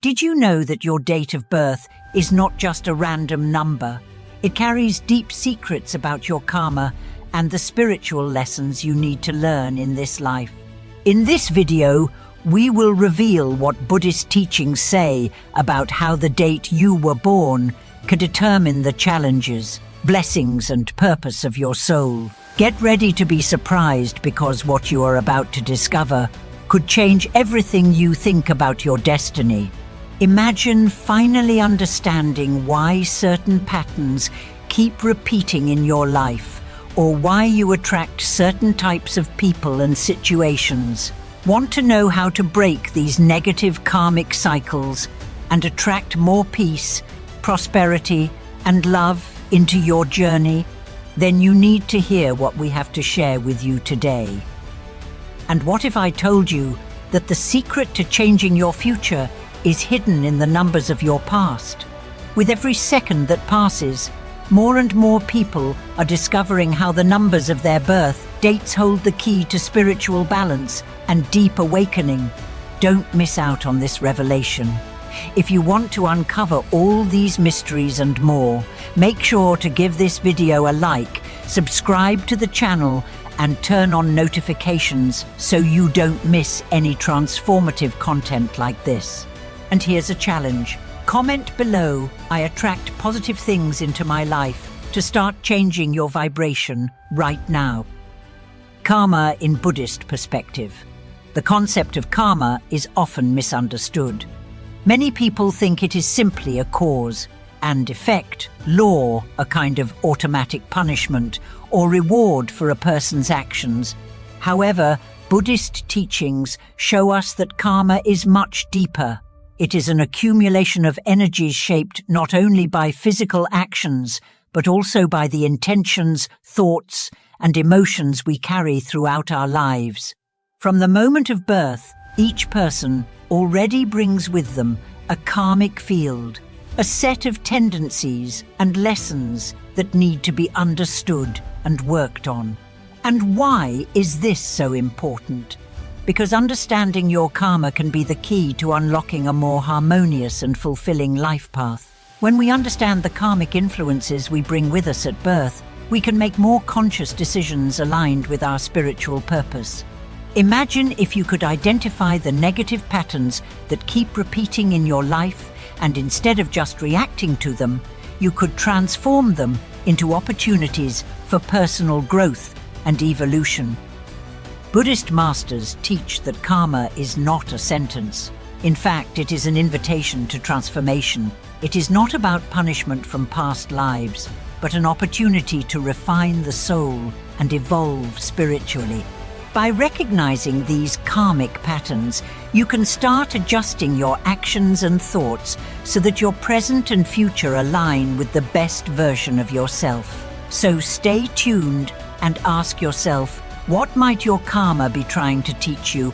Did you know that your date of birth is not just a random number? It carries deep secrets about your karma and the spiritual lessons you need to learn in this life. In this video, we will reveal what Buddhist teachings say about how the date you were born can determine the challenges, blessings, and purpose of your soul. Get ready to be surprised because what you are about to discover could change everything you think about your destiny. Imagine finally understanding why certain patterns keep repeating in your life, or why you attract certain types of people and situations. Want to know how to break these negative karmic cycles and attract more peace, prosperity, and love into your journey? Then you need to hear what we have to share with you today. And what if I told you that the secret to changing your future is hidden in the numbers of your past? With every second that passes, more and more people are discovering how the numbers of their birth dates hold the key to spiritual balance and deep awakening. Don't miss out on this revelation. If you want to uncover all these mysteries and more, make sure to give this video a like, subscribe to the channel, and turn on notifications so you don't miss any transformative content like this. And here's a challenge. Comment below, "I attract positive things into my life," to start changing your vibration right now. Karma in Buddhist perspective. The concept of karma is often misunderstood. Many people think it is simply a cause and effect, law, a kind of automatic punishment or reward for a person's actions. However, Buddhist teachings show us that karma is much deeper. It is an accumulation of energies shaped not only by physical actions, but also by the intentions, thoughts, and emotions we carry throughout our lives. From the moment of birth, each person already brings with them a karmic field, a set of tendencies and lessons that need to be understood and worked on. And why is this so important? Because understanding your karma can be the key to unlocking a more harmonious and fulfilling life path. When we understand the karmic influences we bring with us at birth, we can make more conscious decisions aligned with our spiritual purpose. Imagine if you could identify the negative patterns that keep repeating in your life, and instead of just reacting to them, you could transform them into opportunities for personal growth and evolution. Buddhist masters teach that karma is not a sentence. In fact, it is an invitation to transformation. It is not about punishment from past lives, but an opportunity to refine the soul and evolve spiritually. By recognizing these karmic patterns, you can start adjusting your actions and thoughts so that your present and future align with the best version of yourself. So stay tuned and ask yourself, what might your karma be trying to teach you?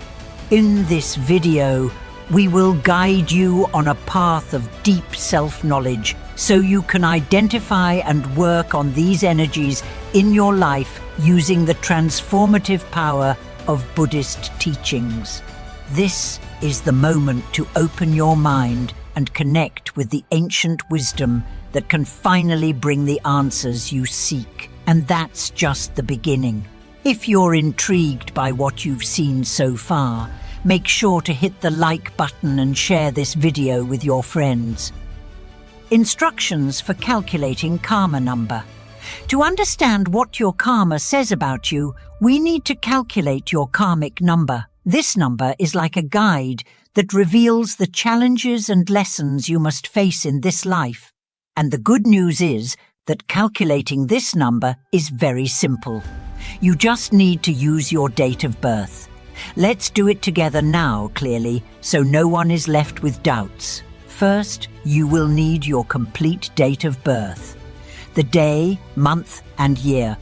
In this video, we will guide you on a path of deep self-knowledge so you can identify and work on these energies in your life using the transformative power of Buddhist teachings. This is the moment to open your mind and connect with the ancient wisdom that can finally bring the answers you seek. And that's just the beginning. If you're intrigued by what you've seen so far, make sure to hit the like button and share this video with your friends. Instructions for calculating karma number. To understand what your karma says about you, we need to calculate your karmic number. This number is like a guide that reveals the challenges and lessons you must face in this life. And the good news is that calculating this number is very simple. You just need to use your date of birth. Let's do it together now, clearly, so no one is left with doubts. First, you will need your complete date of birth. The day, month, and year.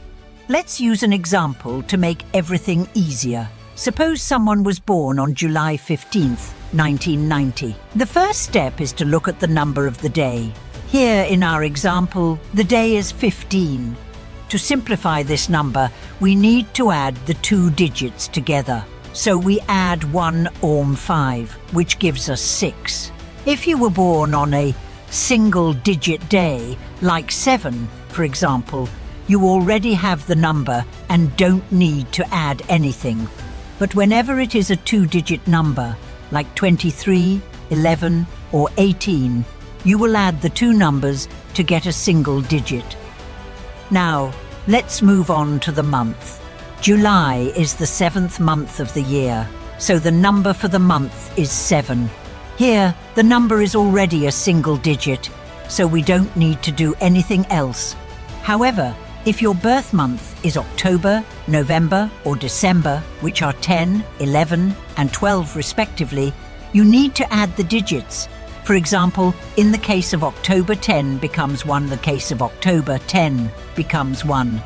Let's use an example to make everything easier. Suppose someone was born on July 15th, 1990. The first step is to look at the number of the day. Here in our example, the day is 15. To simplify this number, we need to add the two digits together. So we add 1 or 5, which gives us 6. If you were born on a single-digit day, like 7, for example, you already have the number and don't need to add anything. But whenever it is a 2-digit number, like 23, 11, or 18, you will add the 2 numbers to get a single digit. Now, let's move on to the month. July is the 7th month of the year, so the number for the month is 7. Here, the number is already a single digit, so we don't need to do anything else. However, if your birth month is October, November, or December, which are 10, 11, and 12 respectively, you need to add the digits. For example, in the case of October 10 becomes 1, the case of October 10 becomes 1.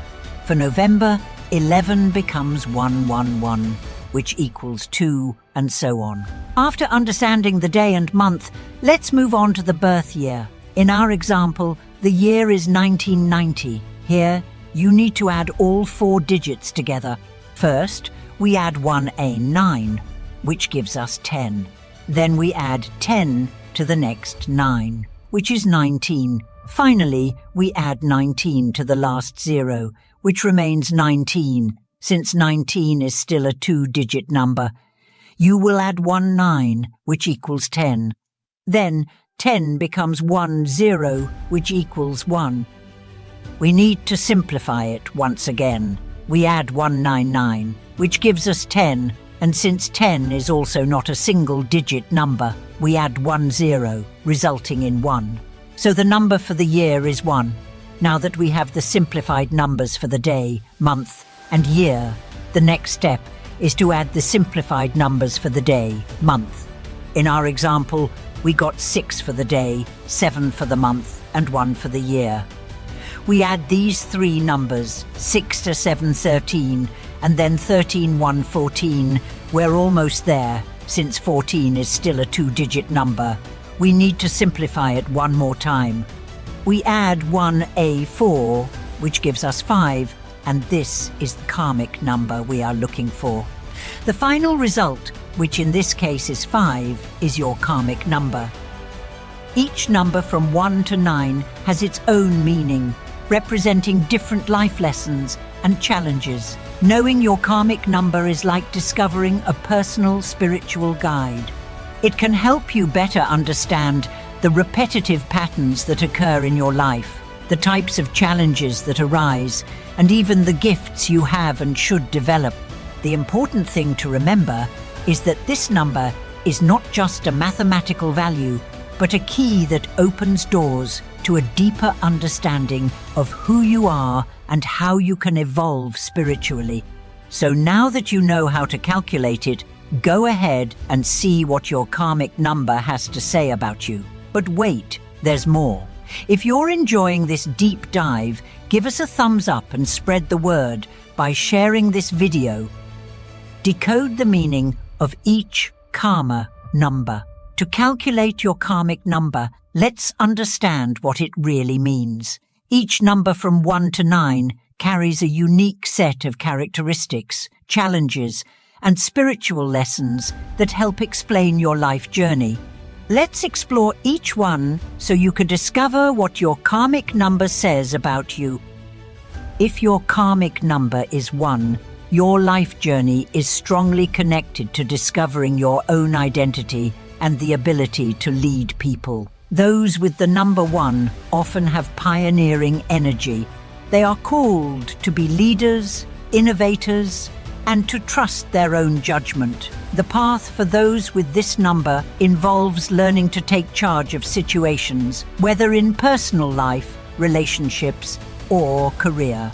For November, 11 becomes 111, which equals 2, and so on. After understanding the day and month, let's move on to the birth year. In our example, the year is 1990. Here, you need to add all 4 digits together. First, we add 1A9, which gives us 10. Then we add 10 to the next 9, which is 19. Finally, we add 19 to the last 0, which remains 19, since 19 is still a 2-digit number. You will add 19, which equals 10. Then 10 becomes 10, which equals 1. We need to simplify it once again. We add 199, which gives us 10, and since 10 is also not a single-digit number, we add 10, resulting in 1. So the number for the year is 1. Now that we have the simplified numbers for the day, month, and year, the next step is to add the simplified numbers for the day, month. In our example, we got 6 for the day, 7 for the month, and 1 for the year. We add these 3 numbers, 6 to 7, 13, and then 13, 1, 14. We're almost there, since 14 is still a 2-digit number. We need to simplify it one more time. We add 1A4, which gives us 5, and this is the karmic number we are looking for. The final result, which in this case is 5, is your karmic number. Each number from 1 to 9 has its own meaning, representing different life lessons and challenges. Knowing your karmic number is like discovering a personal spiritual guide. It can help you better understand the repetitive patterns that occur in your life, the types of challenges that arise, and even the gifts you have and should develop. The important thing to remember is that this number is not just a mathematical value, but a key that opens doors to a deeper understanding of who you are and how you can evolve spiritually. So now that you know how to calculate it, go ahead and see what your karmic number has to say about you. But wait, there's more. If you're enjoying this deep dive, give us a thumbs up and spread the word by sharing this video. Decode the meaning of each karma number. To calculate your karmic number, let's understand what it really means. Each number from 1 to 9 carries a unique set of characteristics, challenges, and spiritual lessons that help explain your life journey. Let's explore each one so you can discover what your karmic number says about you. If your karmic number is 1, your life journey is strongly connected to discovering your own identity and the ability to lead people. Those with the number 1 often have pioneering energy. They are called to be leaders, innovators, and to trust their own judgment. The path for those with this number involves learning to take charge of situations, whether in personal life, relationships, or career.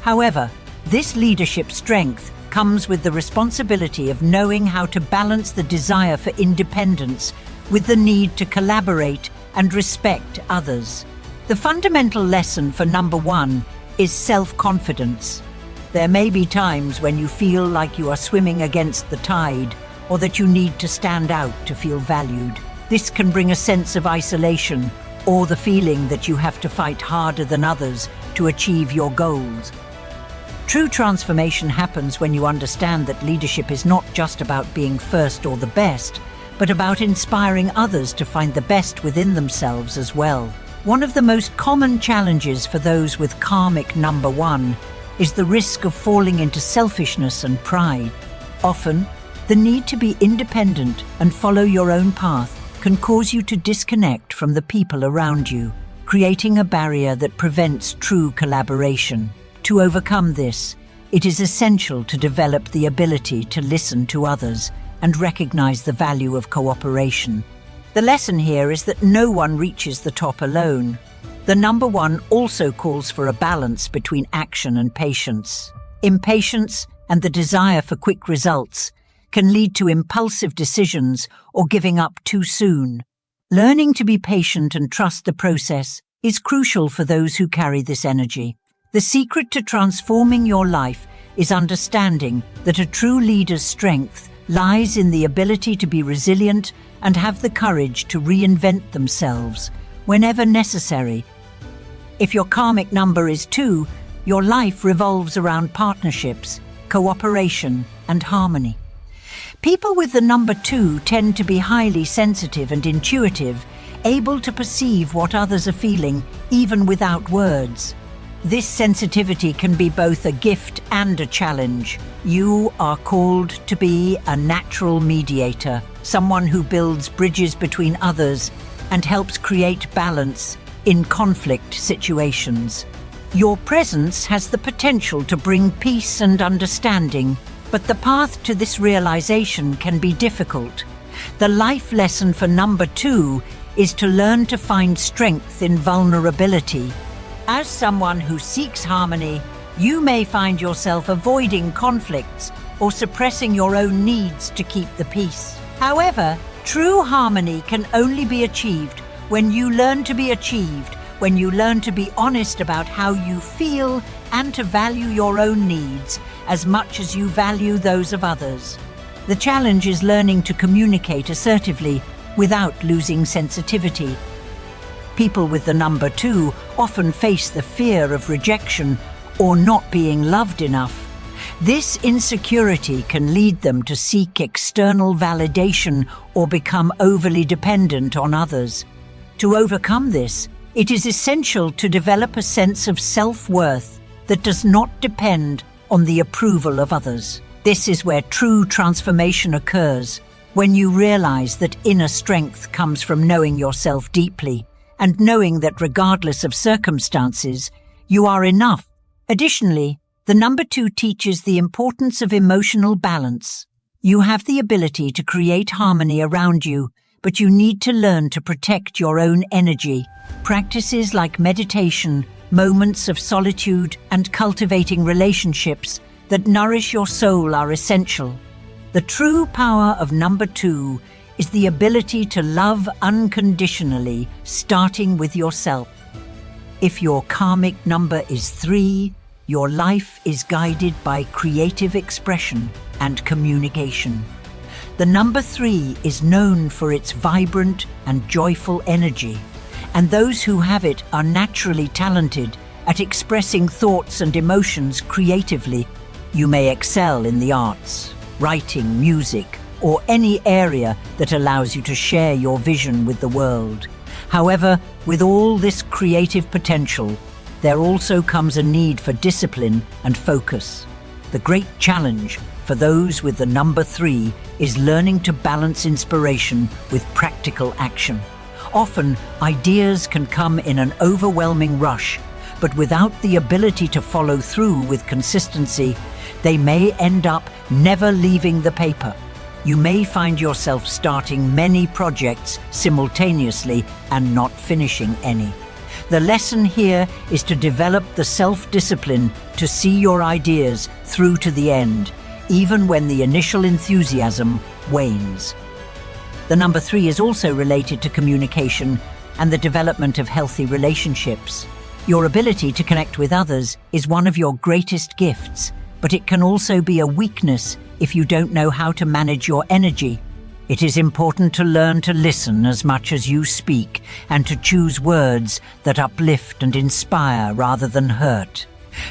However, this leadership strength comes with the responsibility of knowing how to balance the desire for independence with the need to collaborate and respect others. The fundamental lesson for number 1 is self-confidence. There may be times when you feel like you are swimming against the tide, or that you need to stand out to feel valued. This can bring a sense of isolation, or the feeling that you have to fight harder than others to achieve your goals. True transformation happens when you understand that leadership is not just about being first or the best, but about inspiring others to find the best within themselves as well. One of the most common challenges for those with karmic number 1 is the risk of falling into selfishness and pride. Often, the need to be independent and follow your own path can cause you to disconnect from the people around you, creating a barrier that prevents true collaboration. To overcome this, it is essential to develop the ability to listen to others and recognize the value of cooperation. The lesson here is that no one reaches the top alone. The number 1 also calls for a balance between action and patience. Impatience and the desire for quick results can lead to impulsive decisions or giving up too soon. Learning to be patient and trust the process is crucial for those who carry this energy. The secret to transforming your life is understanding that a true leader's strength lies in the ability to be resilient and have the courage to reinvent themselves whenever necessary. If your karmic number is 2, your life revolves around partnerships, cooperation, and harmony. People with the number 2 tend to be highly sensitive and intuitive, able to perceive what others are feeling, even without words. This sensitivity can be both a gift and a challenge. You are called to be a natural mediator, someone who builds bridges between others and helps create balance in conflict situations. Your presence has the potential to bring peace and understanding, but the path to this realization can be difficult. The life lesson for number 2 is to learn to find strength in vulnerability. As someone who seeks harmony, you may find yourself avoiding conflicts or suppressing your own needs to keep the peace. However, true harmony can only be achieved when you learn to be achieved, when you learn to be honest about how you feel and to value your own needs as much as you value those of others. The challenge is learning to communicate assertively without losing sensitivity. People with the number 2 often face the fear of rejection or not being loved enough. This insecurity can lead them to seek external validation or become overly dependent on others. To overcome this, it is essential to develop a sense of self-worth that does not depend on the approval of others. This is where true transformation occurs, when you realize that inner strength comes from knowing yourself deeply and knowing that regardless of circumstances, you are enough. Additionally, the number 2 teaches the importance of emotional balance. You have the ability to create harmony around you, but you need to learn to protect your own energy. Practices like meditation, moments of solitude, and cultivating relationships that nourish your soul are essential. The true power of number 2 is the ability to love unconditionally, starting with yourself. If your karmic number is 3, your life is guided by creative expression and communication. The number 3 is known for its vibrant and joyful energy, and those who have it are naturally talented at expressing thoughts and emotions creatively. You may excel in the arts, writing, music, or any area that allows you to share your vision with the world. However, with all this creative potential, there also comes a need for discipline and focus. The great challenge for those with the number 3 is learning to balance inspiration with practical action. Often, ideas can come in an overwhelming rush, but without the ability to follow through with consistency, they may end up never leaving the paper. You may find yourself starting many projects simultaneously and not finishing any. The lesson here is to develop the self-discipline to see your ideas through to the end, even when the initial enthusiasm wanes. The number 3 is also related to communication and the development of healthy relationships. Your ability to connect with others is one of your greatest gifts, but it can also be a weakness if you don't know how to manage your energy. It is important to learn to listen as much as you speak and to choose words that uplift and inspire rather than hurt.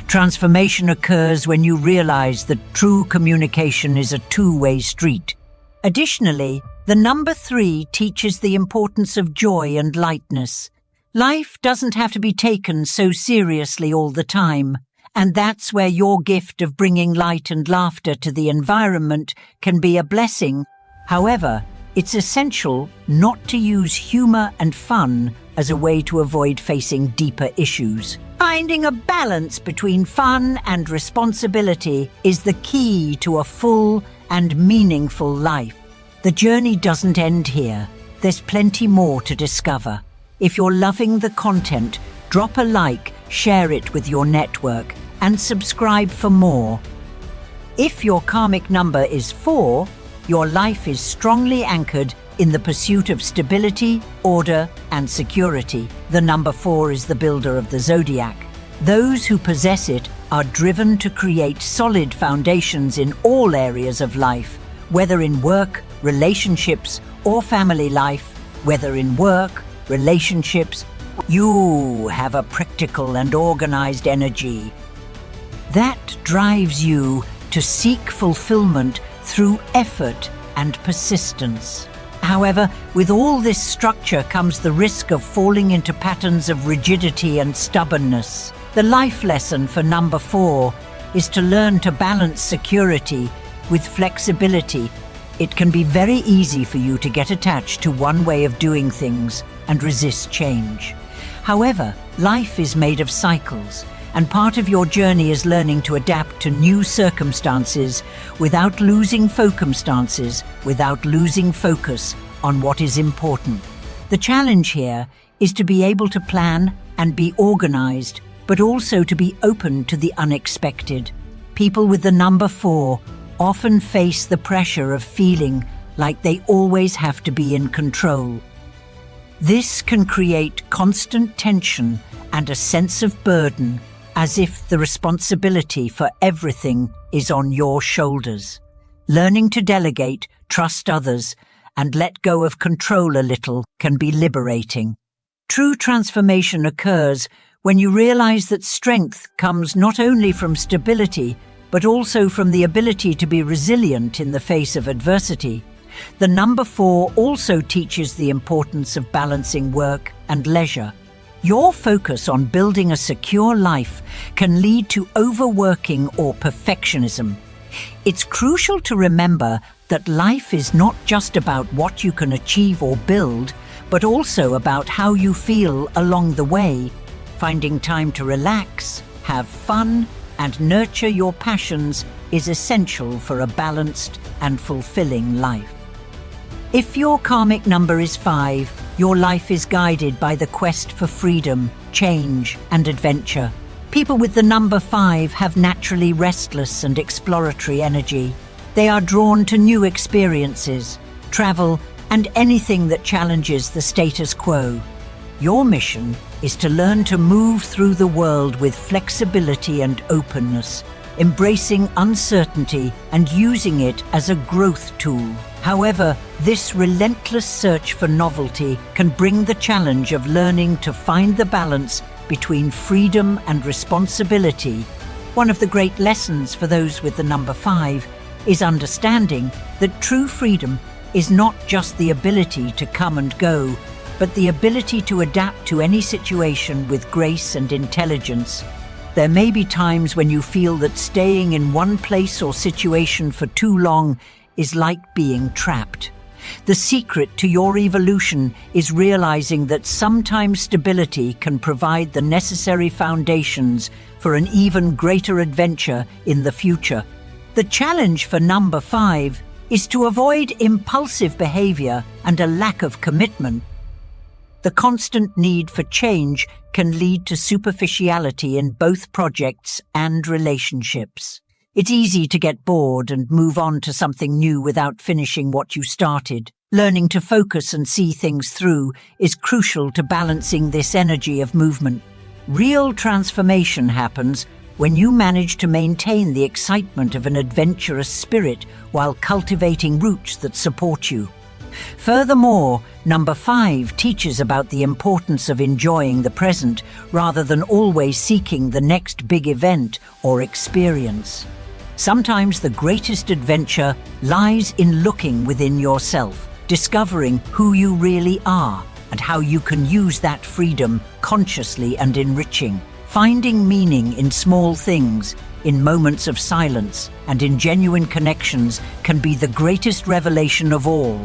Transformation occurs when you realize that true communication is a two-way street. Additionally, The number 3 teaches the importance of joy and lightness. Life doesn't have to be taken so seriously all the time, and that's where your gift of bringing light and laughter to the environment can be a blessing. However, it's essential not to use humor and fun as a way to avoid facing deeper issues. Finding a balance between fun and responsibility is the key to a full and meaningful life. The journey doesn't end here. There's plenty more to discover. If you're loving the content, drop a like, share it with your network, and subscribe for more. If your karmic number is 4, your life is strongly anchored in the pursuit of stability, order, and security. The number 4 is the builder of the zodiac. Those who possess it are driven to create solid foundations in all areas of life, whether in work, relationships, or family life. Whether in work, relationships, you have a practical and organized energy that drives you to seek fulfillment through effort and persistence. However, with all this structure comes the risk of falling into patterns of rigidity and stubbornness. The life lesson for number 4 is to learn to balance security with flexibility. It can be very easy for you to get attached to one way of doing things and resist change. However, life is made of cycles, and part of your journey is learning to adapt to new circumstances without losing focus on what is important. The challenge here is to be able to plan and be organized, but also to be open to the unexpected. People with the number 4 often face the pressure of feeling like they always have to be in control. This can create constant tension and a sense of burden, as if the responsibility for everything is on your shoulders. Learning to delegate, trust others, and let go of control a little can be liberating. True transformation occurs when you realize that strength comes not only from stability, but also from the ability to be resilient in the face of adversity. The number 4 also teaches the importance of balancing work and leisure. Your focus on building a secure life can lead to overworking or perfectionism. It's crucial to remember that life is not just about what you can achieve or build, but also about how you feel along the way. Finding time to relax, have fun, and nurture your passions is essential for a balanced and fulfilling life. If your karmic number is 5, your life is guided by the quest for freedom, change, and adventure. People with the number 5 have naturally restless and exploratory energy. They are drawn to new experiences, travel, and anything that challenges the status quo. Your mission is to learn to move through the world with flexibility and openness, embracing uncertainty and using it as a growth tool. However, this relentless search for novelty can bring the challenge of learning to find the balance between freedom and responsibility. One of the great lessons for those with the number 5 is understanding that true freedom is not just the ability to come and go, but the ability to adapt to any situation with grace and intelligence. There may be times when you feel that staying in one place or situation for too long is like being trapped. The secret to your evolution is realizing that sometimes stability can provide the necessary foundations for an even greater adventure in the future. The challenge for number 5 is to avoid impulsive behavior and a lack of commitment. The constant need for change can lead to superficiality in both projects and relationships. It's easy to get bored and move on to something new without finishing what you started. Learning to focus and see things through is crucial to balancing this energy of movement. Real transformation happens when you manage to maintain the excitement of an adventurous spirit while cultivating roots that support you. Furthermore, number 5 teaches about the importance of enjoying the present rather than always seeking the next big event or experience. Sometimes the greatest adventure lies in looking within yourself, discovering who you really are and how you can use that freedom consciously and enriching. Finding meaning in small things, in moments of silence, and in genuine connections can be the greatest revelation of all.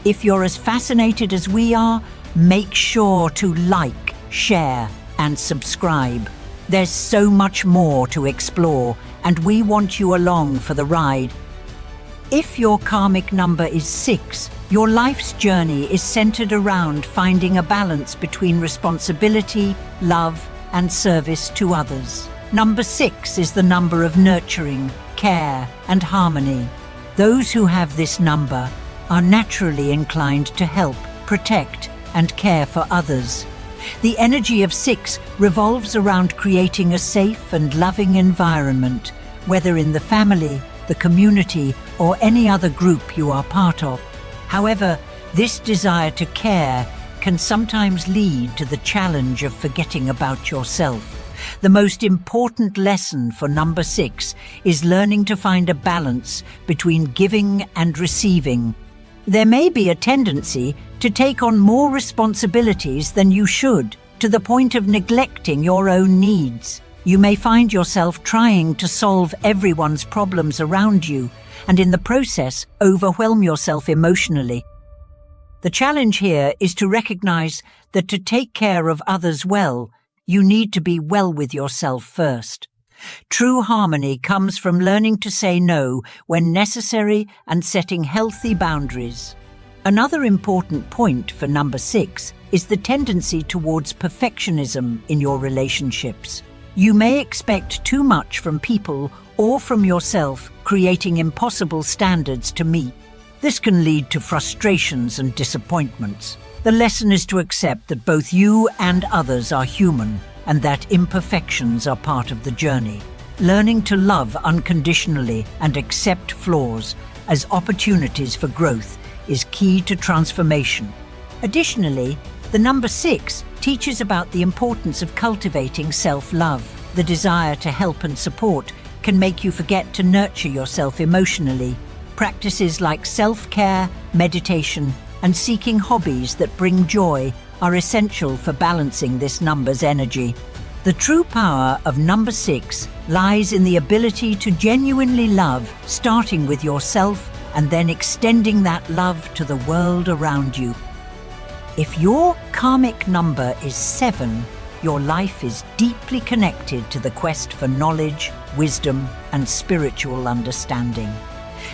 If you're as fascinated as we are, make sure to like, share, and subscribe. There's so much more to explore, and we want you along for the ride. If your karmic number is 6, your life's journey is centered around finding a balance between responsibility, love, and service to others. Number 6 is the number of nurturing, care, and harmony. Those who have this number are naturally inclined to help, protect, and care for others. The energy of 6 revolves around creating a safe and loving environment, whether in the family, the community, or any other group you are part of. However, this desire to care can sometimes lead to the challenge of forgetting about yourself. The most important lesson for number 6 is learning to find a balance between giving and receiving. There may be a tendency to take on more responsibilities than you should, to the point of neglecting your own needs. You may find yourself trying to solve everyone's problems around you, and in the process, overwhelm yourself emotionally. The challenge here is to recognize that to take care of others well, you need to be well with yourself first. True harmony comes from learning to say no when necessary and setting healthy boundaries. Another important point for number 6 is the tendency towards perfectionism in your relationships. You may expect too much from people or from yourself, creating impossible standards to meet. This can lead to frustrations and disappointments. The lesson is to accept that both you and others are human, and that imperfections are part of the journey. Learning to love unconditionally and accept flaws as opportunities for growth is key to transformation. Additionally, the number 6 teaches about the importance of cultivating self-love. The desire to help and support can make you forget to nurture yourself emotionally. Practices like self-care, meditation, and seeking hobbies that bring joy are essential for balancing this number's energy. The true power of number 6 lies in the ability to genuinely love, starting with yourself and then extending that love to the world around you. If your karmic number is 7, your life is deeply connected to the quest for knowledge, wisdom, and spiritual understanding.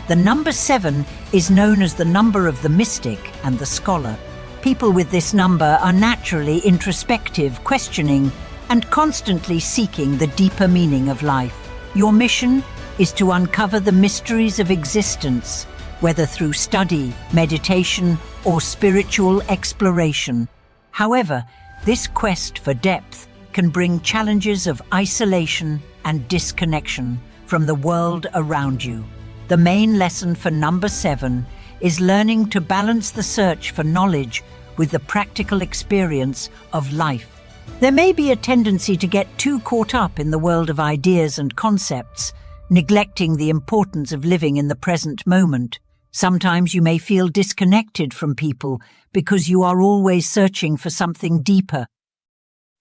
The number 7 is known as the number of the mystic and the scholar. People with this number are naturally introspective, questioning, and constantly seeking the deeper meaning of life. Your mission is to uncover the mysteries of existence, whether through study, meditation, or spiritual exploration. However, this quest for depth can bring challenges of isolation and disconnection from the world around you. The main lesson for number 7 is learning to balance the search for knowledge with the practical experience of life. There may be a tendency to get too caught up in the world of ideas and concepts, neglecting the importance of living in the present moment. Sometimes you may feel disconnected from people because you are always searching for something deeper.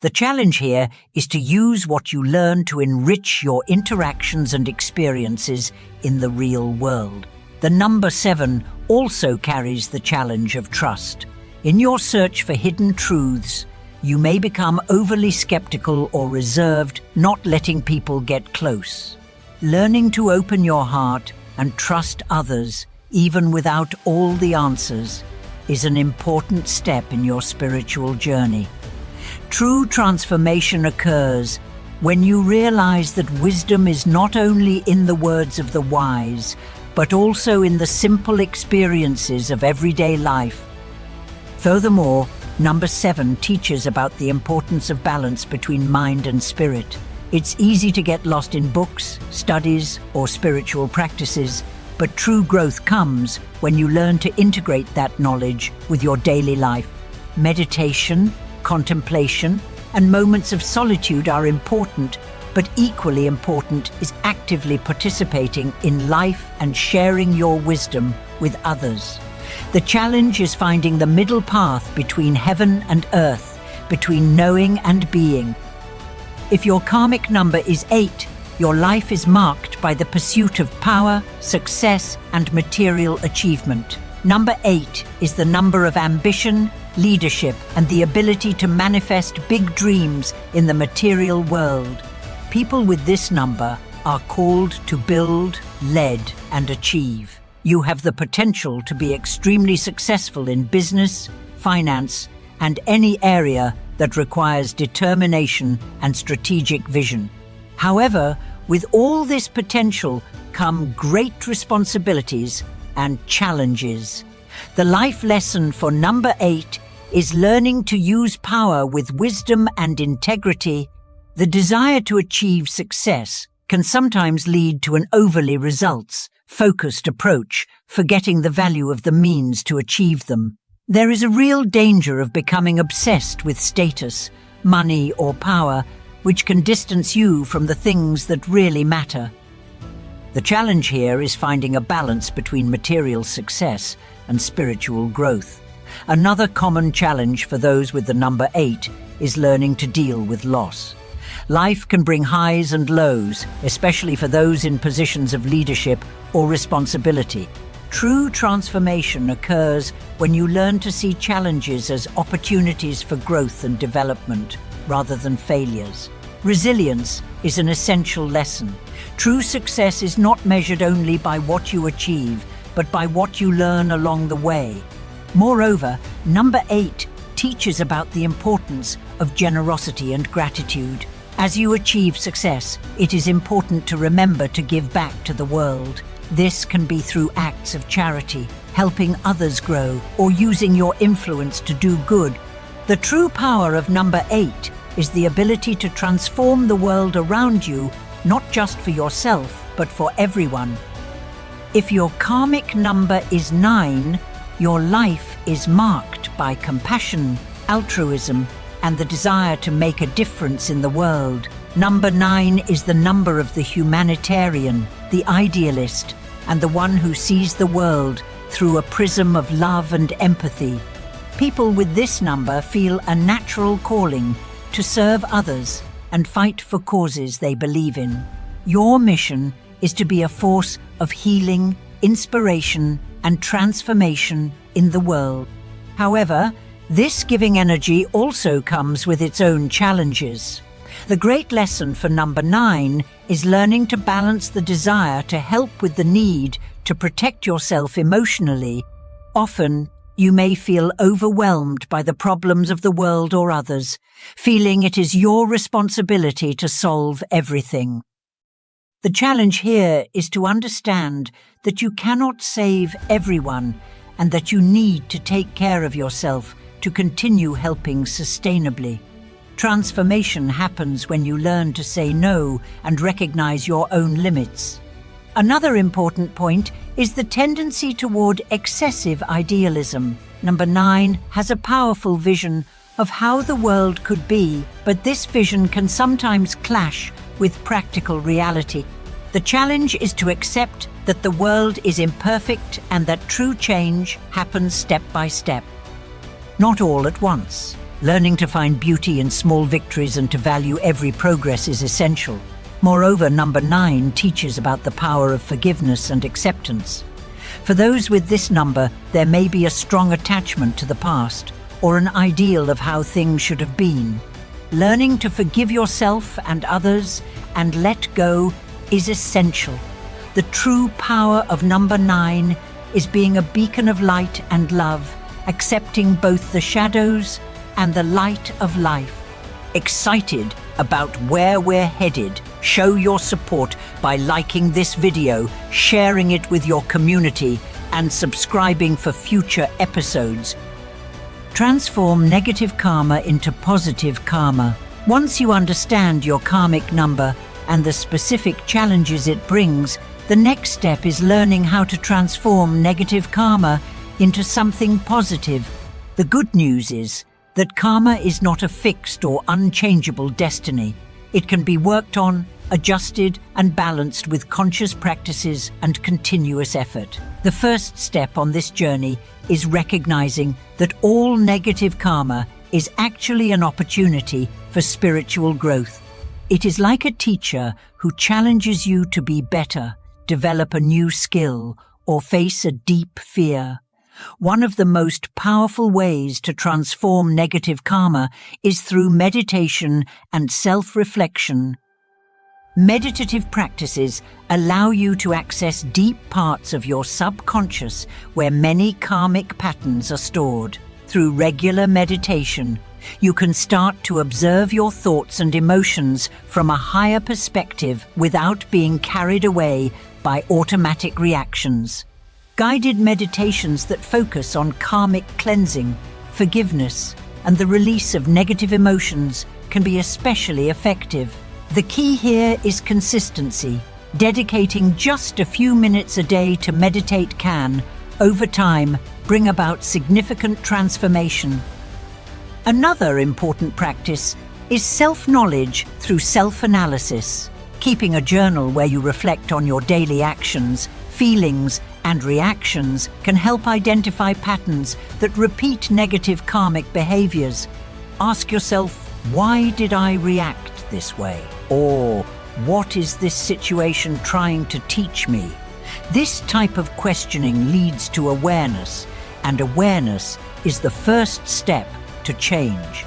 The challenge here is to use what you learn to enrich your interactions and experiences in the real world. The number 7 also carries the challenge of trust. In your search for hidden truths, you may become overly skeptical or reserved, not letting people get close. Learning to open your heart and trust others, even without all the answers, is an important step in your spiritual journey. True transformation occurs when you realize that wisdom is not only in the words of the wise, but also in the simple experiences of everyday life. Furthermore, number 7 teaches about the importance of balance between mind and spirit. It's easy to get lost in books, studies, or spiritual practices, but true growth comes when you learn to integrate that knowledge with your daily life. Meditation, contemplation, and moments of solitude are important, but equally important is actively participating in life and sharing your wisdom with others. The challenge is finding the middle path between heaven and earth, between knowing and being. If your karmic number is 8, your life is marked by the pursuit of power, success, and material achievement. Number 8 is the number of ambition, leadership, and the ability to manifest big dreams in the material world. People with this number are called to build, lead, and achieve. You have the potential to be extremely successful in business, finance, and any area that requires determination and strategic vision. However, with all this potential come great responsibilities and challenges. The life lesson for number 8 is learning to use power with wisdom and integrity. The desire to achieve success can sometimes lead to an overly results-focused approach, forgetting the value of the means to achieve them. There is a real danger of becoming obsessed with status, money, or power, which can distance you from the things that really matter. The challenge here is finding a balance between material success and spiritual growth. Another common challenge for those with the number 8 is learning to deal with loss. Life can bring highs and lows, especially for those in positions of leadership or responsibility. True transformation occurs when you learn to see challenges as opportunities for growth and development, rather than failures. Resilience is an essential lesson. True success is not measured only by what you achieve, but by what you learn along the way. Moreover, number 8 teaches about the importance of generosity and gratitude. As you achieve success, it is important to remember to give back to the world. This can be through acts of charity, helping others grow, or using your influence to do good. The true power of number 8 is the ability to transform the world around you, not just for yourself, but for everyone. If your karmic number is 9, your life is marked by compassion, altruism, and the desire to make a difference in the world. Number 9 is the number of the humanitarian, the idealist, and the one who sees the world through a prism of love and empathy. People with this number feel a natural calling to serve others and fight for causes they believe in. Your mission is to be a force of healing, inspiration, and transformation in the world. However, this giving energy also comes with its own challenges. The great lesson for number 9 is learning to balance the desire to help with the need to protect yourself emotionally. Often, you may feel overwhelmed by the problems of the world or others, feeling it is your responsibility to solve everything. The challenge here is to understand that you cannot save everyone and that you need to take care of yourself to continue helping sustainably. Transformation happens when you learn to say no and recognize your own limits. Another important point is the tendency toward excessive idealism. Number 9 has a powerful vision of how the world could be, but this vision can sometimes clash with practical reality. The challenge is to accept that the world is imperfect and that true change happens step by step, not all at once. Learning to find beauty in small victories and to value every progress is essential. Moreover, number 9 teaches about the power of forgiveness and acceptance. For those with this number, there may be a strong attachment to the past or an ideal of how things should have been. Learning to forgive yourself and others and let go is essential. The true power of number 9 is being a beacon of light and love, accepting both the shadows and the light of life. Excited about where we're headed? Show your support by liking this video, sharing it with your community, and subscribing for future episodes. Transform negative karma into positive karma. Once you understand your karmic number and the specific challenges it brings, the next step is learning how to transform negative karma into something positive. The good news is that karma is not a fixed or unchangeable destiny. It can be worked on, adjusted and balanced with conscious practices and continuous effort. The first step on this journey is recognizing that all negative karma is actually an opportunity for spiritual growth. It is like a teacher who challenges you to be better, develop a new skill, or face a deep fear. One of the most powerful ways to transform negative karma is through meditation and self-reflection. Meditative practices allow you to access deep parts of your subconscious where many karmic patterns are stored. Through regular meditation, you can start to observe your thoughts and emotions from a higher perspective without being carried away by automatic reactions. Guided meditations that focus on karmic cleansing, forgiveness, and the release of negative emotions can be especially effective. The key here is consistency. Dedicating just a few minutes a day to meditate can, over time, bring about significant transformation. Another important practice is self-knowledge through self-analysis. Keeping a journal where you reflect on your daily actions, feelings, and reactions can help identify patterns that repeat negative karmic behaviors. Ask yourself, why did I react this way? Or, what is this situation trying to teach me? This type of questioning leads to awareness, and awareness is the first step to change.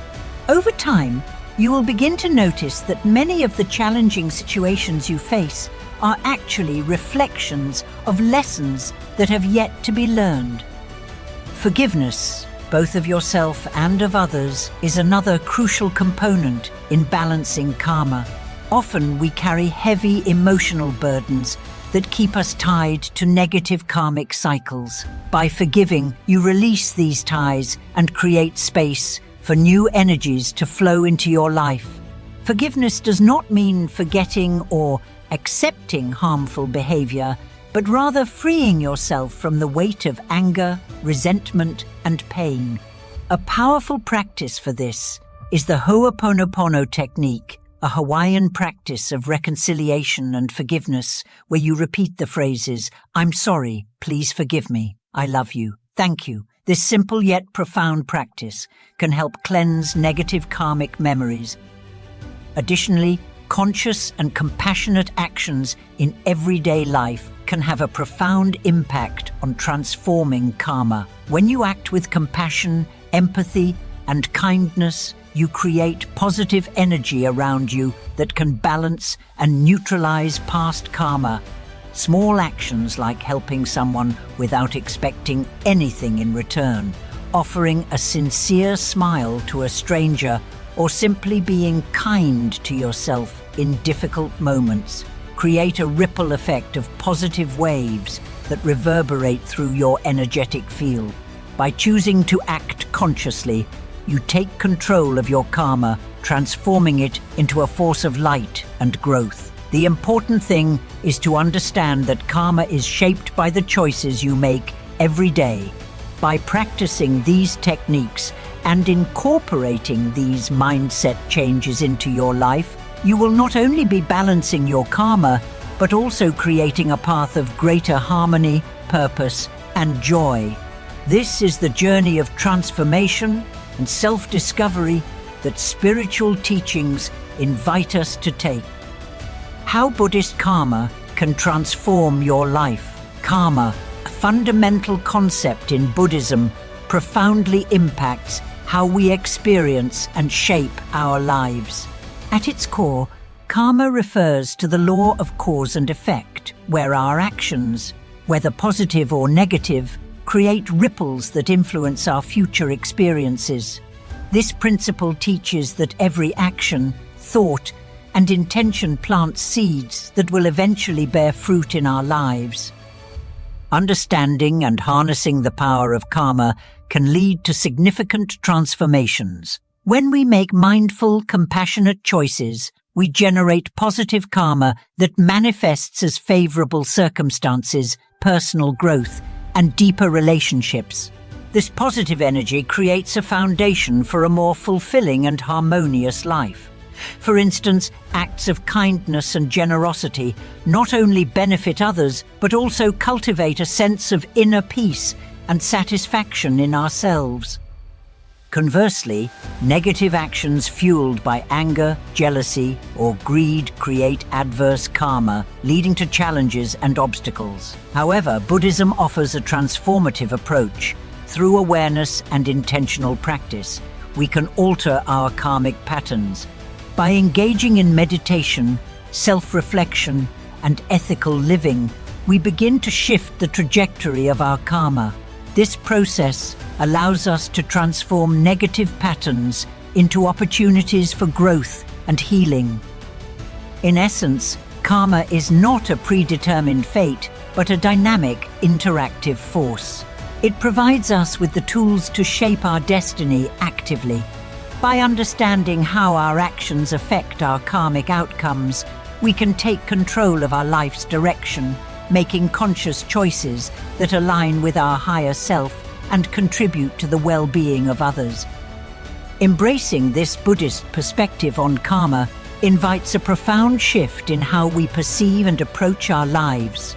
Over time, you will begin to notice that many of the challenging situations you face are actually reflections of lessons that have yet to be learned. Forgiveness, both of yourself and of others, is another crucial component in balancing karma. Often we carry heavy emotional burdens that keep us tied to negative karmic cycles. By forgiving, you release these ties and create space for new energies to flow into your life. Forgiveness does not mean forgetting or accepting harmful behavior, but rather freeing yourself from the weight of anger, resentment, and pain. A powerful practice for this is the Ho'oponopono technique, a Hawaiian practice of reconciliation and forgiveness, where you repeat the phrases, "I'm sorry, please forgive me, I love you, thank you." This simple yet profound practice can help cleanse negative karmic memories. Additionally, conscious and compassionate actions in everyday life can have a profound impact on transforming karma. When you act with compassion, empathy, and kindness, you create positive energy around you that can balance and neutralize past karma. Small actions like helping someone without expecting anything in return, offering a sincere smile to a stranger, or simply being kind to yourself in difficult moments, create a ripple effect of positive waves that reverberate through your energetic field. By choosing to act consciously, you take control of your karma, transforming it into a force of light and growth. The important thing is to understand that karma is shaped by the choices you make every day. By practicing these techniques and incorporating these mindset changes into your life, you will not only be balancing your karma, but also creating a path of greater harmony, purpose, and joy. This is the journey of transformation and self-discovery that spiritual teachings invite us to take. How Buddhist karma can transform your life. Karma, a fundamental concept in Buddhism, profoundly impacts how we experience and shape our lives. At its core, karma refers to the law of cause and effect, where our actions, whether positive or negative, create ripples that influence our future experiences. This principle teaches that every action, thought, and intention plants seeds that will eventually bear fruit in our lives. Understanding and harnessing the power of karma can lead to significant transformations. When we make mindful, compassionate choices, we generate positive karma that manifests as favorable circumstances, personal growth, and deeper relationships. This positive energy creates a foundation for a more fulfilling and harmonious life. For instance, acts of kindness and generosity not only benefit others, but also cultivate a sense of inner peace and satisfaction in ourselves. Conversely, negative actions fueled by anger, jealousy, or greed create adverse karma, leading to challenges and obstacles. However, Buddhism offers a transformative approach. Through awareness and intentional practice, we can alter our karmic patterns. By engaging in meditation, self-reflection, and ethical living, we begin to shift the trajectory of our karma. This process allows us to transform negative patterns into opportunities for growth and healing. In essence, karma is not a predetermined fate, but a dynamic, interactive force. It provides us with the tools to shape our destiny actively. By understanding how our actions affect our karmic outcomes, we can take control of our life's direction, making conscious choices that align with our higher self and contribute to the well-being of others. Embracing this Buddhist perspective on karma invites a profound shift in how we perceive and approach our lives.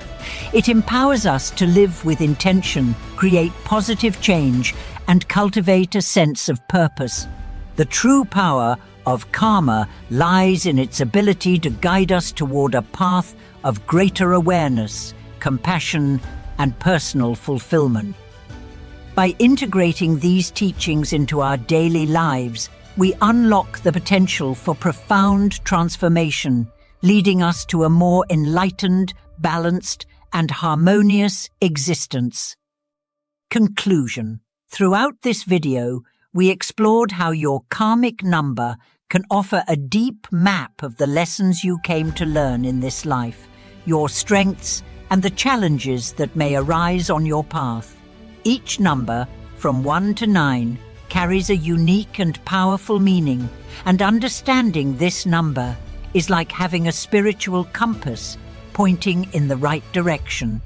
It empowers us to live with intention, create positive change, and cultivate a sense of purpose. The true power of karma lies in its ability to guide us toward a path of greater awareness, compassion, and personal fulfillment. By integrating these teachings into our daily lives, we unlock the potential for profound transformation, leading us to a more enlightened, balanced, and harmonious existence. Conclusion. Throughout this video, we explored how your karmic number can offer a deep map of the lessons you came to learn in this life, your strengths, and the challenges that may arise on your path. Each number, from 1 to 9, carries a unique and powerful meaning, and understanding this number is like having a spiritual compass pointing in the right direction.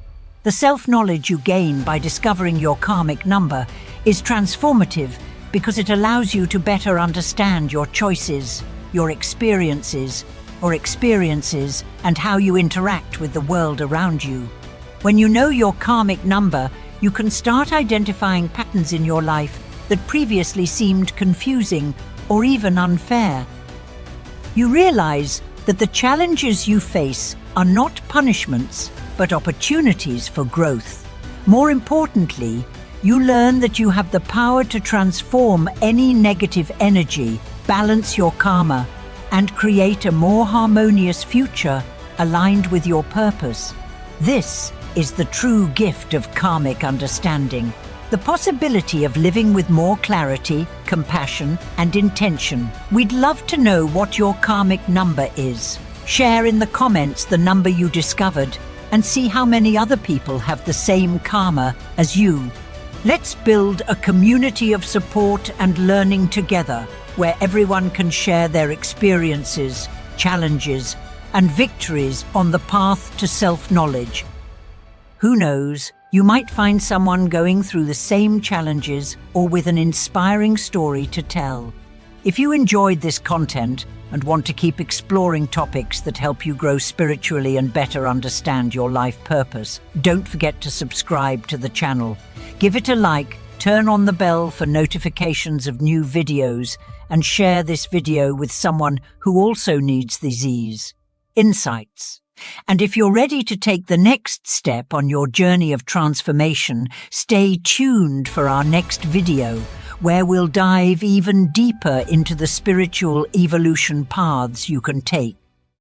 The self-knowledge you gain by discovering your karmic number is transformative because it allows you to better understand your choices, your experiences, and how you interact with the world around you. When you know your karmic number, you can start identifying patterns in your life that previously seemed confusing or even unfair. You realize that the challenges you face are not punishments, but opportunities for growth. More importantly, you learn that you have the power to transform any negative energy, balance your karma, and create a more harmonious future aligned with your purpose. This is the true gift of karmic understanding, the possibility of living with more clarity, compassion, and intention. We'd love to know what your karmic number is. Share in the comments the number you discovered and see how many other people have the same karma as you. Let's build a community of support and learning together, where everyone can share their experiences, challenges, and victories on the path to self-knowledge. Who knows, you might find someone going through the same challenges or with an inspiring story to tell. If you enjoyed this content and want to keep exploring topics that help you grow spiritually and better understand your life purpose, don't forget to subscribe to the channel. Give it a like, turn on the bell for notifications of new videos, and share this video with someone who also needs these insights. And if you're ready to take the next step on your journey of transformation, stay tuned for our next video, where we'll dive even deeper into the spiritual evolution paths you can take.